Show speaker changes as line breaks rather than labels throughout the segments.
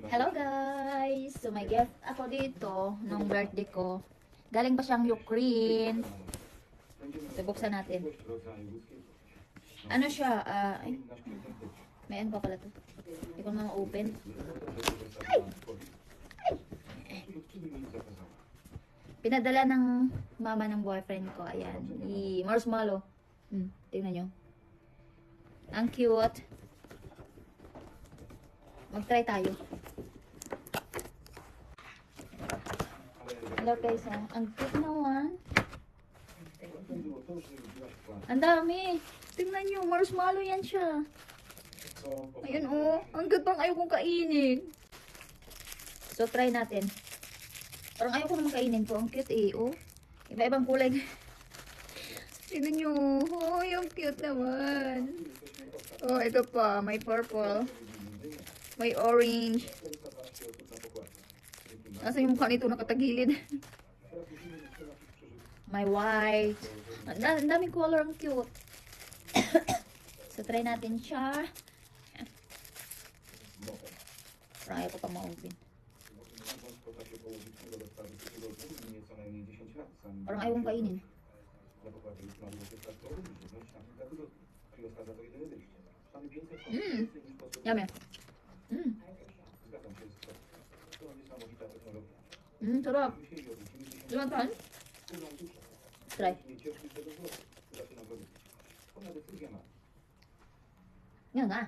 Hello guys! So may gift ako dito nung birthday ko. Galing pa siyang Ukraine. So buksan natin. Ano siya? Ay, may ano pa pala to. Hindi ko naman ma-open. Ay! Ay! Pinadala ng mama ng boyfriend ko. Ayan. Marshmallow. Tingnan nyo. Ang cute. Mag-try tayo. Hello guys, ha? Ang cute naman. Ang dami. Tingnan nyo, marshmallow yan siya. Ayan oh, ang cute pang ayaw kong kainin. So try natin. Parang ayaw ko naman kainin ko. Ang cute eh, oh. Iba-ibang kulay. Tingnan nyo. Oh, yung cute naman. Oh, ito pa. May purple. May orange. Nasa yung mukha nito nakatagilid. May white. Ang daming color. Ang cute. So, try natin siya. Parang ayaw ko pa ma-open. Parang ayaw kong kainin. Yummy. Sarap. Lumantan? Try. Yan na.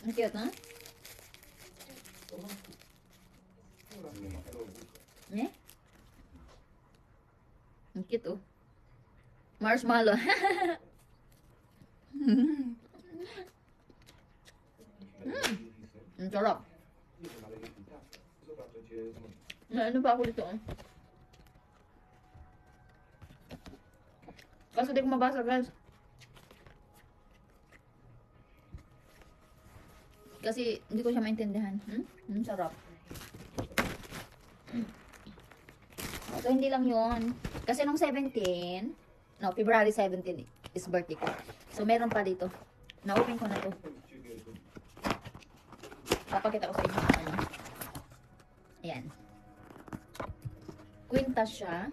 Ang cute, ha? Eh? Ang cute, oh. Marshmallow. Ang sarap. Ano pa ako dito? Kaso di ko mabasa guys. Kasi hindi ko siya maintindihan. Sarap. So hindi lang yun. Kasi nung 17, no, February 17 is birthday ko. So meron pa dito. Na-open ko na to. Papakita ko sa inyo. Ayan. Quintas siya.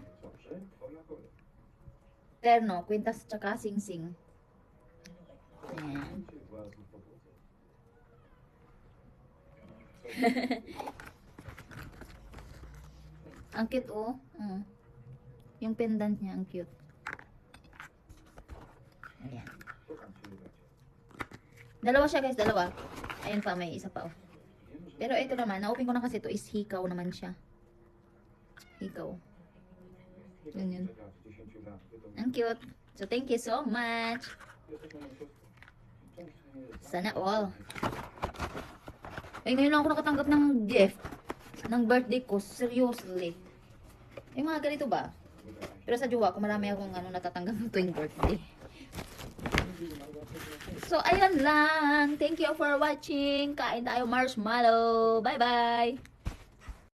Terno, quintas tsaka sing-sing. Ayan. Ang cute, oh. Yung pendant niya, ang cute. Ayan. Dalawa siya guys, dalawa. Ayan pa, may isa pa, oh. Pero ito naman, na-open ko na kasi ito is hikaw naman siya. Hikaw. Ganyan. Ang cute. So, thank you so much. Sana all. Ngayon lang ako nakatanggap ng gift ng birthday ko. Seriously. Yung mga ganito ba? Pero sa jowa ko, marami akong natatanggap ng tuwing birthday. So, ayun lang. Thank you for watching. Kain tayo marshmallow. Bye-bye.